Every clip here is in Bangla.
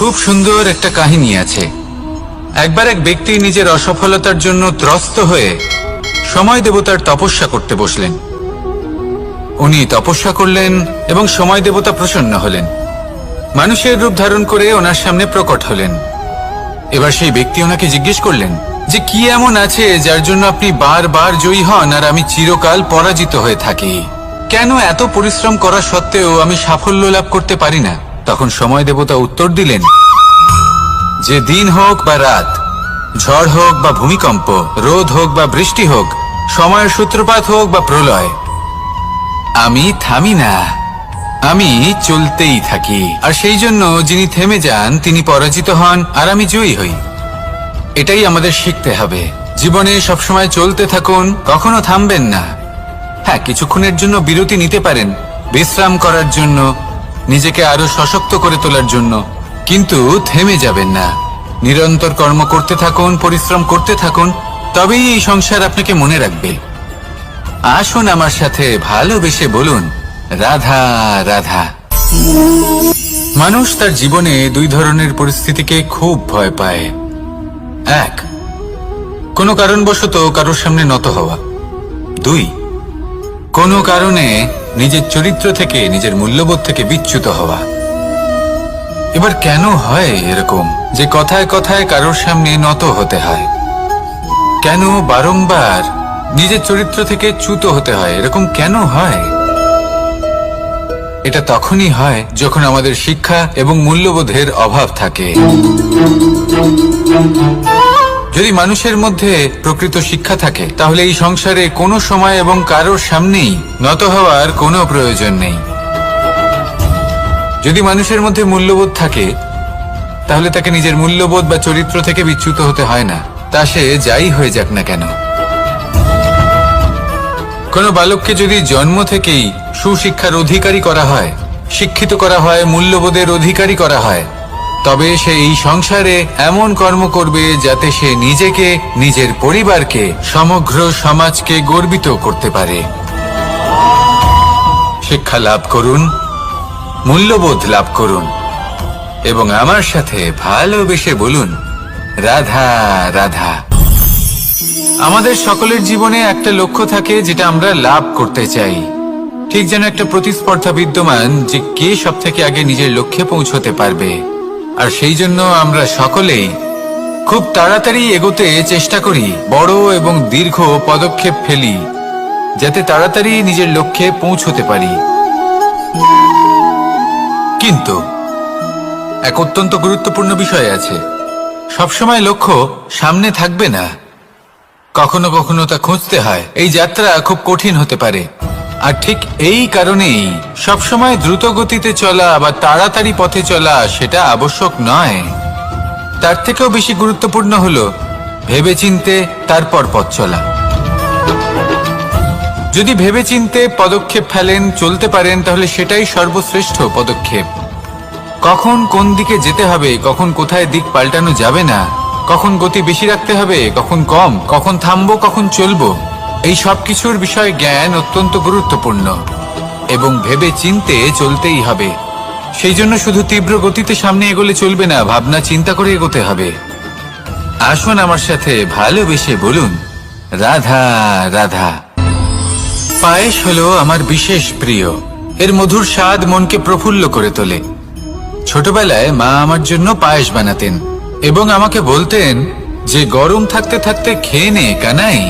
খুব সুন্দর একটা কাহিনী আছে। একবার এক ব্যক্তি নিজের অসফলতার জন্য ত্রস্ত হয়ে সময় দেবতার তপস্যা করতে বসলেন। উনি তপস্যা করলেন এবং সময় দেবতা প্রসন্ন হলেন, মানুষের রূপ ধারণ করে ওনার সামনে প্রকট হলেন। এবার সেই ব্যক্তি ওনাকে জিজ্ঞেস করলেন যে কি এমন আছে যার জন্য আপনি বারবার জয়ী হন আর আমি চিরকাল পরাজিত হয়ে থাকি? কেন এত পরিশ্রম করা সত্ত্বেও আমি সাফল্য লাভ করতে পারি না? তখন সময় দেবতা উত্তর দিলেন যে দিন হোক বা রাত, ঝড় হোক বা ভূমিকম্প, রোদ হোক বা বৃষ্টি হোক, সময়ের সূত্রপাত হোক বা প্রলয়, আমি থামি না, আমি চলতেই থাকি। আর সেই জন্য যিনি থেমে যান তিনি পরাজিত হন আর আমি জয়ী হই। এটাই আমাদের শিখতে হবে। জীবনে সবসময় চলতে থাকুন, কখনো থামবেন না। হ্যাঁ, কিছুক্ষণের জন্য বিরতি নিতে পারেন, বিশ্রাম করার জন্য, নিজেকে আরো সশক্ত করে তোলার জন্য, কিন্তু থেমে যাবেন না। নিরন্তর কর্ম করতে থাকুন, পরিশ্রম করতে থাকুন, তবেই এই সংসার আপনাকে মনে রাখবে। আসুন আমার সাথে ভালোবেসে বলুন রাধা রাধা। মানুষ তার জীবনে দুই ধরনের পরিস্থিতিকে খুব ভয় পায়। এক, কোনো কারণবশত কারোর সামনে নত হওয়া। দুই, কোনো কারণে নিজের চরিত্র থেকে, নিজের মূল্যবোধ থেকে বিচ্যুত হওয়া। এবার কেন হয় এরকম যে কথায় কথায় কারোর সামনে নত হতে হয়? কেন বারংবার নিজের চরিত্র থেকে চ্যুত হতে হয়? এরকম কেন হয়? এটা তখনই হয় যখন আমাদের শিক্ষা এবং মূল্যবোধের অভাব থাকে। যদি মানুষের মধ্যে প্রকৃত শিক্ষা থাকে তাহলে এই সংসারে কোনো সময় এবং কারোর সামনেই নত হওয়ার কোনো প্রয়োজন নেই। যদি মানুষের মধ্যে মূল্যবোধ থাকে তাহলে তাকে নিজের মূল্যবোধ বা চরিত্র থেকে বিচ্যুত হতে হয় না, তা সে যাই হয়ে যাক না কেন। কোনো বালককে যদি জন্ম থেকেই সুশিক্ষার অধিকারী করা হয়, শিক্ষিত করা হয়, মূল্যবোধের অধিকারী করা হয়, তবে সে এই সংসারে এমন কর্ম করবে যাতে সে নিজেকে, নিজের পরিবারকে, সমগ্র সমাজকে গর্বিত করতে পারে। শিক্ষা লাভ করুন, মূল্যবোধ লাভ করুন এবং আমার সাথে ভালোবেসে বলুন রাধা রাধা। আমাদের সকলের জীবনে একটা লক্ষ্য থাকে যেটা আমরা লাভ করতে চাই। ঠিক যেন একটা প্রতিস্পর্ধা বিদ্যমান যে কে সব থেকে আগে নিজের লক্ষ্যে পৌঁছতে পারবে। আর সেই জন্য আমরা সকলেই খুব তাড়াতাড়ি এগোতে চেষ্টা করি, বড় এবং দীর্ঘ পদক্ষেপ ফেলি যাতে তাড়াতাড়ি নিজের লক্ষ্যে পৌঁছতে পারি। কিন্তু এক অত্যন্ত গুরুত্বপূর্ণ বিষয় আছে, সবসময় লক্ষ্য সামনে থাকবে না, কখনো কখনো তা খুঁজতে হয়। এই যাত্রা খুব কঠিন হতে পারে। আর ঠিক এই কারণেই সবসময় দ্রুত গতিতে চলা বা তাড়াতাড়ি পথে চলা সেটা আবশ্যক নয়। তার থেকেও বেশি গুরুত্বপূর্ণ হলো ভেবেচিন্তে তারপর পথ চলা। যদি ভেবেচিন্তে পদক্ষেপ ফেলেন, চলতে পারেন, তাহলে সেটাই সর্বশ্রেষ্ঠ পদক্ষেপ। কখন কোন দিকে যেতে হবে, কখন কোথায় দিক পাল্টানো যাবে না, কখন গতি বেশি রাখতে হবে, কখন কম, কখন থামবো, কখন চলবো, এই সব কিছুর বিষয়ে জ্ঞান অত্যন্ত গুরুত্বপূর্ণ এবং ভেবে চিন্তে চলতেই হবে। সেই জন্য শুধু তীব্র গতিতে সামনে এগোলে চলবে না, ভাবনা চিন্তা করে এগোতে হবে। আসুন আমার সাথে ভালোবেসে বলুন রাধা রাধা। পায়েস হলো আমার বিশেষ প্রিয়। এর মধুর স্বাদ মনকে প্রফুল্ল করে তোলে। ছোটবেলায় মা আমার জন্য পায়েস বানাতেন এবং আমাকে বলতেন যে গরম থাকতে থাকতে খেয়ে নে কানাই,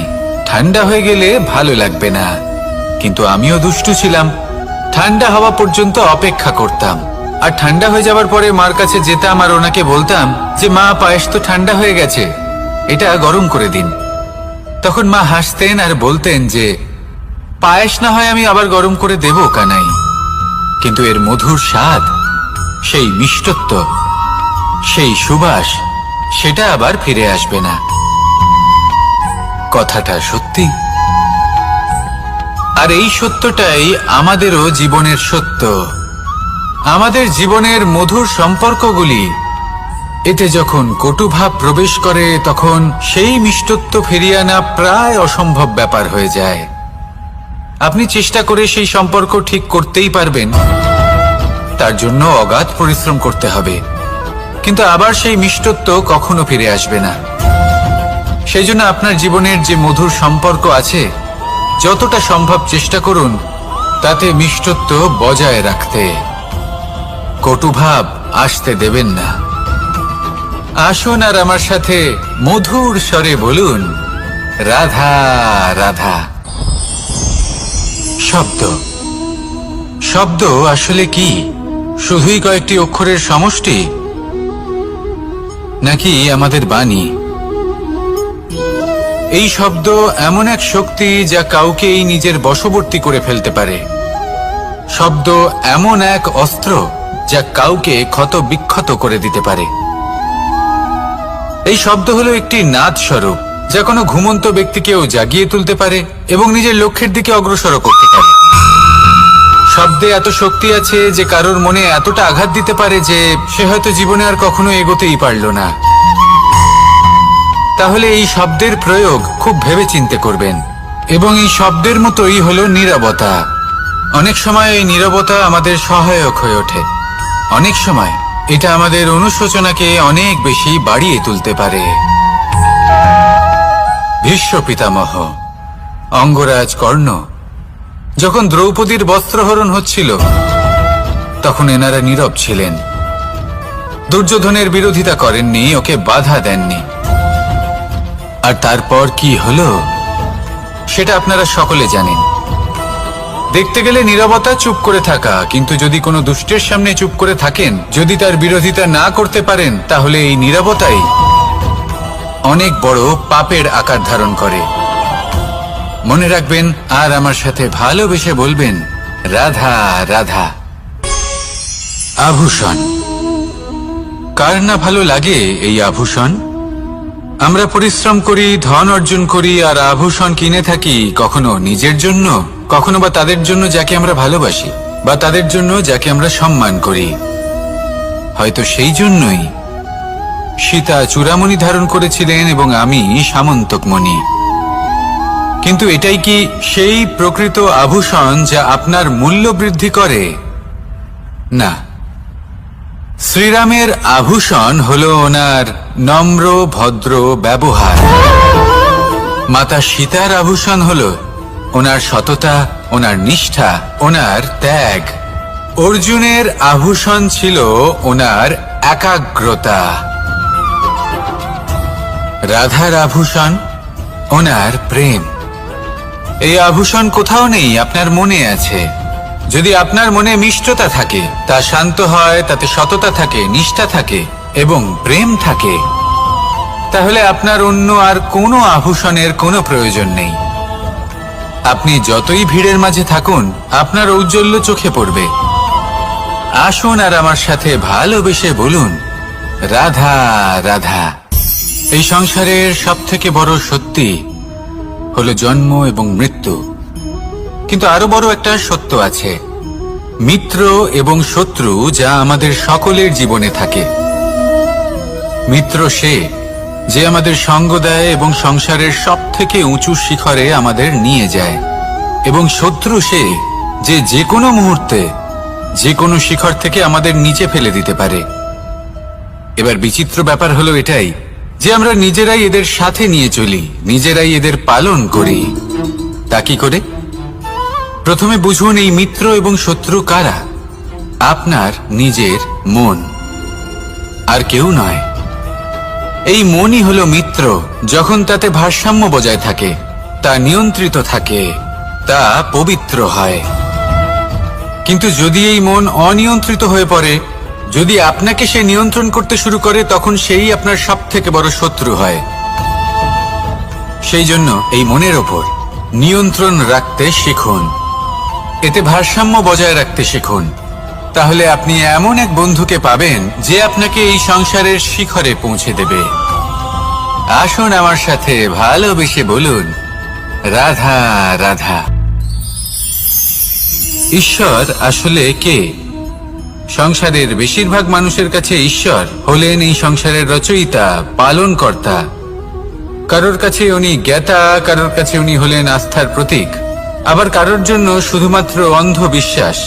ঠান্ডা হয়ে গেলে ভালো লাগবে না। কিন্তু আমিও দুষ্টু ছিলাম, ঠান্ডা হওয়া পর্যন্ত অপেক্ষা করতাম। আর ঠান্ডা হয়ে যাওয়ার পরে মার কাছে যেতাম আর ওনাকে বলতাম যে মা, পায়েস তো ঠান্ডা হয়ে গেছে, এটা গরম করে দিন। তখন মা হাসতেন আর বলতেন যে পায়েস না হয় আমি আবার গরম করে দেব কানাই, কিন্তু এর মধুর স্বাদ, সেই মিষ্টত্ব, সেই সুবাস, সেটা আবার ফিরে আসবে না। কথাটা সত্যি। আর এই সত্যটাই আমাদেরও জীবনের সত্য। আমাদের জীবনের মধুর সম্পর্কগুলি, এতে যখন কটুভাব প্রবেশ করে তখন সেই মিষ্টত্ব ফিরিয়ে আনা প্রায় অসম্ভব ব্যাপার হয়ে যায়। আপনি চেষ্টা করে সেই সম্পর্ক ঠিক করতেই পারবেন, তার জন্য অগাধ পরিশ্রম করতে হবে। কিন্তু আবার সেই মিষ্টত্ব কখনো ফিরে আসবে না। সেই জন্য আপনার জীবনের যে মধুর সম্পর্ক আছে, যতটা সম্ভব চেষ্টা করুন তাতে মিষ্টত্ব বজায় রাখতে। কটুভাব আসতে দেবেন না। আসুন আর আমার সাথে মধুর স্বরে বলুন, রাধা রাধা। শব্দ শব্দ আসলে কি? শুধুই কয়েকটি অক্ষরের সমষ্টি, নাকি আমাদের বাণী? এই শব্দ এমন এক শক্তি যা কাউকেই নিজের বশবর্তী করে ফেলতে পারে। শব্দ এমন এক অস্ত্র যা কাউকে ক্ষত বিক্ষত করে দিতে পারে। এই শব্দ হলো একটি নাদ স্বরূপ যা কোনো ঘুমন্ত ব্যক্তিকেও জাগিয়ে তুলতে পারে এবং নিজের লক্ষ্যের দিকে অগ্রসর করতে পারে। শব্দে এত শক্তি আছে যে কারোর মনে এতটা আঘাত দিতে পারে যে সে হয়তো জীবনে আর কখনো এগোতেই পারল না। তাহলে এই শব্দের প্রয়োগ খুব ভেবেচিন্তে করবেন। এবং এই শব্দের মতোই হলো নীরবতা। অনেক সময় এই নীরবতা আমাদের সহায়ক হয়ে ওঠে। অনেক সময় এটা আমাদের অনুশোচনাকে অনেক বেশি বাড়িয়ে তুলতে পারে। ভীষ্ম পিতামহ, অঙ্গরাজ কর্ণ, যখন দ্রৌপদীর বস্ত্রহরণ হচ্ছিল তখন এনারা নীরব ছিলেন। দুর্যোধনের বিরোধিতা করেননি, ওকে বাধা দেননি। আর তারপর কি হলো সেটা আপনারা সকলে জানেন। দেখতে গেলে নীরবতা চুপ করে থাকা, কিন্তু যদি কোনো দুষ্টের সামনে চুপ করে থাকেন, যদি তার বিরোধিতা না করতে পারেন, তাহলে এই নীরবতাই অনেক বড় পাপের আকার ধারণ করে। মনে রাখবেন আর আমার সাথে ভালোবেসে বলবেন, রাধা রাধা। আভূষণ। কার না ভালো লাগে এই আভূষণ? আমরা পরিশ্রম করি, ধন অর্জন করি আর আভূষণ কিনে থাকি, কখনো নিজের জন্য, কখনো বা তাদের জন্য যাকে আমরা ভালোবাসি, বা তাদের জন্য যাকে আমরা সম্মান করি। হয়তো সেই জন্যই সীতা চূড়ামণি ধারণ করেছিলেন এবং আমি সামন্তকমণি। কিন্তু এটাই কি সেই প্রকৃত আভূষণ যা আপনার মূল্য বৃদ্ধি করে? না। শ্রীরামের আভূষণ হলো ওনার নম্র ভদ্র ব্যবহার। মাতা সীতার আভূষণ হলো ওনার সততা, ওনার নিষ্ঠা, ওনার ত্যাগ। অর্জুনের আভূষণ ছিল ওনার একাগ্রতা। রাধার আভূষণ ওনার প্রেম। এই আভূষণ কোথাও নেই, আপনার মনে আছে। যদি আপনার মনে মিষ্টতা থাকে, তা শান্ত হয়, তাতে সততা থাকে, নিষ্ঠা থাকে এবং প্রেম থাকে, তাহলে আপনার অন্য আর কোনো আভূষণের কোনো প্রয়োজন নেই। আপনি যতই ভিড়ের মাঝে থাকুন, আপনার ঔজ্জ্বল্য চোখে পড়বে। আসুন আর আমার সাথে ভালোবেসে বলুন, রাধা রাধা। এই সংসারের সবথেকে বড় সত্যি হলো জন্ম এবং মৃত্যু। কিন্তু আরো বড় একটা সত্য আছে, মিত্র এবং শত্রু, যা আমাদের সকলের জীবনে থাকে। মিত্র সে যে আমাদের সঙ্গ দেয় এবং সংসারের সবথেকে উঁচু শিখরে আমাদের নিয়ে যায়, এবং শত্রু সে যে যে কোনো মুহূর্তে যে কোনো শিখর থেকে আমাদের নিচে ফেলে দিতে পারে। এবার বিচিত্র ব্যাপার হলো এটাই যে আমরা নিজেরাই এদের সাথে নিয়ে চলি, নিজেরাই এদের পালন করি। তা কি করে? প্রথমে বুঝুন এই মিত্র এবং শত্রু কারা। আপনার নিজের মন, আর কেউ নয়। এই মনই হলো মিত্র যখন তাতে ভারসাম্য বজায় থাকে, তা নিয়ন্ত্রিত থাকে, তা পবিত্র হয়। কিন্তু যদি এই মন অনিয়ন্ত্রিত হয়ে পড়ে, যদি আপনাকে সে নিয়ন্ত্রণ করতে শুরু করে, তখন সেই আপনার সবথেকে বড় শত্রু হয়। সেই জন্য এই মনের ওপর নিয়ন্ত্রণ রাখতে শিখুন, এতে ভারসাম্য বজায় রাখতে শিখুন। তাহলে আপনি এমন এক বন্ধুকে পাবেন যে আপনাকে এই সংসারের শিখরে পৌঁছে দেবে। আসুন আমার সাথে ভালোবেসে বলুন, রাধা রাধা। ঈশ্বর আসলে কে? সংসারের বেশিরভাগ মানুষের কাছে ঈশ্বর হলেন এই সংসারের রচয়িতা, পালনকর্তা। কারোর কাছে উনি জ্ঞাতা, কারোর কাছে উনি হলেন আস্থার প্রতীক, আবার কারোর জন্য শুধুমাত্র অন্ধ বিশ্বাস।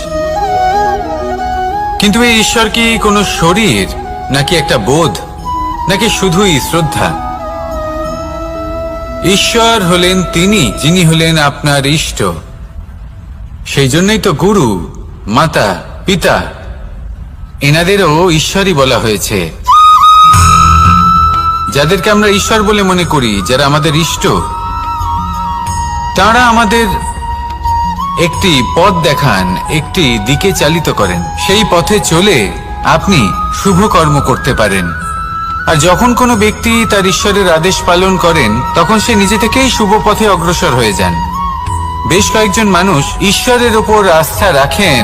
কিন্তু এই ঈশ্বর কি কোনো শরীর, নাকি একটা বোধ, নাকি শুধুই শ্রদ্ধা? ঈশ্বর হলেন তিনি যিনি হলেন আপনার ইষ্ট। সেই জন্যই তো গুরু, মাতা, পিতা এনাদেরও ঈশ্বরই বলা হয়েছে। যাদেরকে আমরা ঈশ্বর বলে মনে করি, যারা আমাদের ইষ্ট, তারা আমাদের একটি পথ দেখান, একটি দিকে চালিত করেন। সেই পথে চলে আপনি শুভ কর্ম করতে পারেন। আর যখন কোনো ব্যক্তি তার ঈশ্বরের আদেশ পালন করেন, তখন সে নিজে থেকেই শুভ পথে অগ্রসর হয়ে যান। বেশ কয়েকজন মানুষ ঈশ্বরের ওপর আস্থা রাখেন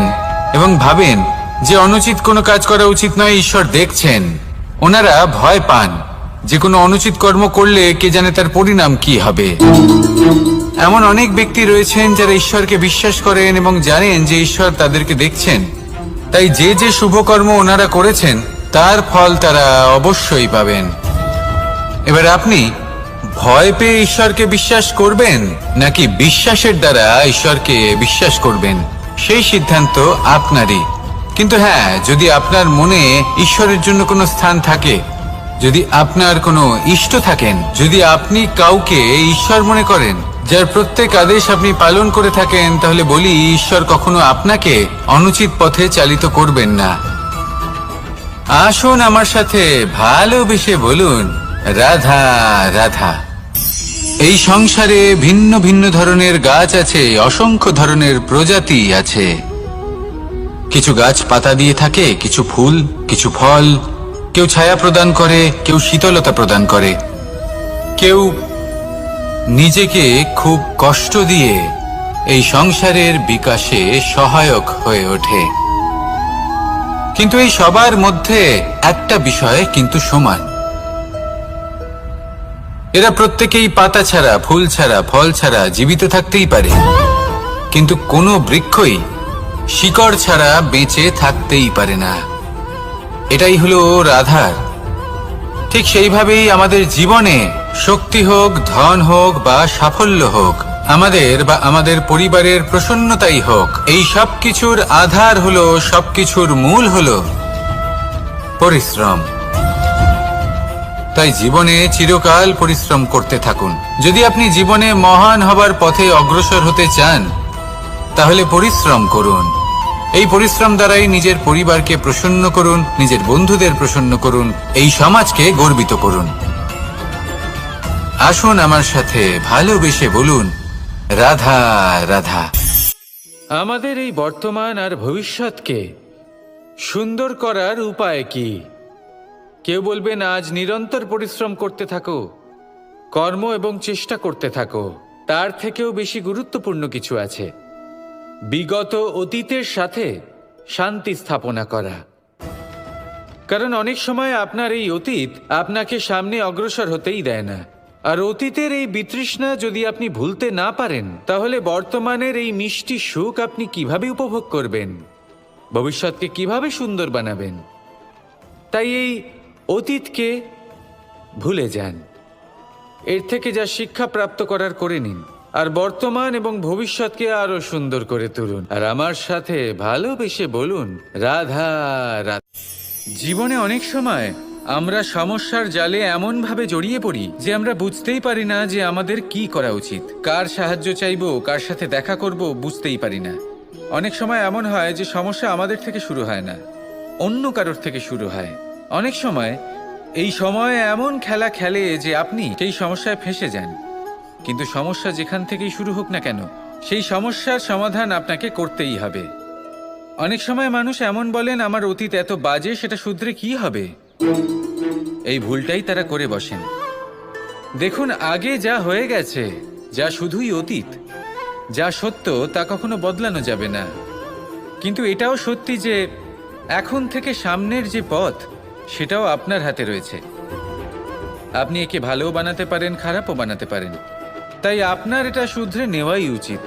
এবং ভাবেন যে অনুচিত কোনো কাজ করা উচিত নয়, ঈশ্বর দেখছেন। ওনারা ভয় পান যে কোনো অনুচিত কর্ম করলে কে জানে তার পরিণাম কি হবে। এমন অনেক ব্যক্তি রয়েছেন যারা ঈশ্বরকে বিশ্বাস করেন এবং জানেন যে ঈশ্বর তাদেরকে দেখছেন। তাই যে যে শুভ কর্ম ওনারা করেছেন তার ফল তারা অবশ্যই পাবেন। এবার আপনি ভয় পেয়ে ঈশ্বরকে বিশ্বাস করবেন নাকি বিশ্বাসের দ্বারা ঈশ্বরকে বিশ্বাস করবেন, সেই সিদ্ধান্ত আপনারই। কিন্তু হ্যাঁ, যদি আপনার মনে ঈশ্বরের জন্য কোনো স্থান থাকে, যদি আপনার কোনো ইষ্ট থাকেন, যদি আপনি কাউকে ঈশ্বর মনে করেন, যার প্রত্যেক আদেশ আপনি পালন করে থাকেন, তাহলে বলি ঈশ্বর কখনো আপনাকে অনুচিত পথে চালিত করবেন না। আসুন আমার সাথে ভালোবেসে বলুন, রাধা রাধা। এই সংসারে ভিন্ন ভিন্ন ধরনের গাছ আছে, অসংখ্য ধরনের প্রজাতি আছে। কিছু গাছ পাতা দিয়ে থাকে, কিছু ফুল, কিছু ফল। কেউ ছায়া প্রদান করে, কেউ শীতলতা প্রদান করে, কেউ নিজেকে খুব কষ্ট দিয়ে এই সংসারের বিকাশে সহায়ক হয়ে ওঠে। কিন্তু এই সবার মধ্যে একটা বিষয় কিন্তু সমান। এরা প্রত্যেকেই পাতা ছাড়া, ফুল ছাড়া, ফল ছাড়া জীবিত থাকতেই পারে, কিন্তু কোনো বৃক্ষই শিকড় ছাড়া বেঁচে থাকতেই পারে না। এটাই হলো রাধার। ঠিক সেইভাবেই আমাদের জীবনে শক্তি হোক, ধন হোক বা সাফল্য হোক, আমাদের বা আমাদের পরিবারের প্রসন্নতাই হোক, এই সব কিছুর আধার হলো, সবকিছুর মূল হলো পরিশ্রম। তাই জীবনে চিরকাল পরিশ্রম করতে থাকুন। যদি আপনি জীবনে মহান হবার পথে অগ্রসর হতে চান, তাহলে পরিশ্রম করুন। এই পরিশ্রম দ্বারাই নিজের পরিবারকে প্রসন্ন করুন, নিজের বন্ধুদের প্রসন্ন করুন, এই সমাজকে গর্বিত করুন। আসুন আমার সাথে ভালোবেসে বলুন, রাধা রাধা। আমাদের এই বর্তমান আর ভবিষ্যৎকে সুন্দর করার উপায় কি? কেউ বলবেন আজ নিরন্তর পরিশ্রম করতে থাকো, কর্ম এবং চেষ্টা করতে থাকো। তার থেকেও বেশি গুরুত্বপূর্ণ কিছু আছে, বিগত অতীতের সাথে শান্তি স্থাপনা করা। কারণ অনেক সময় আপনার এই অতীত আপনাকে সামনে অগ্রসর হতেই দেয় না। আর অতীতের এই বিতৃষ্ণা যদি আপনি ভুলতে না পারেন, তাহলে বর্তমানের এই মিষ্টি সুখ আপনি কিভাবে উপভোগ করবেন, ভবিষ্যৎকে কিভাবে সুন্দর বানাবেন? তাই এই অতীতকে ভুলে যান, এর থেকে যা শিক্ষা প্রাপ্ত করার করে নিন, আর বর্তমান এবং ভবিষ্যৎকে আরো সুন্দর করে তুলুন। আর আমার সাথে ভালোবেসে বলুন, রাধা রাধা। জীবনে অনেক সময় আমরা সমস্যার জালে এমন ভাবে জড়িয়ে পড়ি যে আমরা বুঝতেই পারি না যে আমাদের কি করা উচিত, কার সাহায্য চাইবো, কার সাথে দেখা করব, বুঝতেই পারি না। অনেক সময় এমন হয় যে সমস্যা আমাদের থেকে শুরু হয় না, অন্য কারোর থেকে শুরু হয়। অনেক সময় এই সময় এমন খেলা খেলে যে আপনি সেই সমস্যায় ফেঁসে যান। কিন্তু সমস্যা যেখান থেকেই শুরু হোক না কেন, সেই সমস্যার সমাধান আপনাকে করতেই হবে। অনেক সময় মানুষ এমন বলেন, আমার অতীত এত বাজে, সেটা শুধরে কি হবে? এই ভুলটাই তারা করে বসেন। দেখুন, আগে যা হয়ে গেছে, যা শুধুই অতীত, যা সত্য তা কখনো বদলানো যাবে না। কিন্তু এটাও সত্যি যে এখন থেকে সামনের যে পথ, সেটাও আপনার হাতে রয়েছে। আপনি একে ভালোও বানাতে পারেন, খারাপও বানাতে পারেন। তাই আপনার এটা শুধরে নেওয়াই উচিত।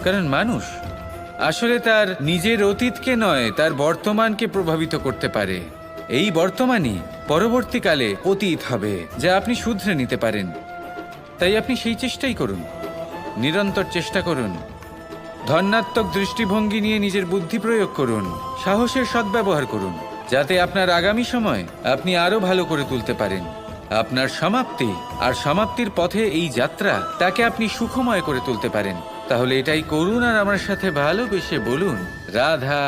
কারণ মানুষ আসলে তার নিজের অতীতকে নয়, তার বর্তমানকে প্রভাবিত করতে পারে। এই বর্তমানই পরবর্তীকালে অতীত হবে, যা আপনি শুধরে নিতে পারেন। তাই আপনি সেই চেষ্টাই করুন, নিরন্তর চেষ্টা করুন। ধন্যাত্মক দৃষ্টিভঙ্গি নিয়ে নিজের বুদ্ধি প্রয়োগ করুন, সাহসের সদ্ব্যবহার করুন, যাতে আপনার আগামী সময় আপনি আরো ভালো করে তুলতে পারেন। আপনার সমাপ্তি আর সমাপ্তির পথে এই যাত্রা তাকে আপনি সুখময় করে তুলতে পারেন। তাহলে এটাই করুন আর আমার সাথে ভালোবেসে বলুন, রাধা।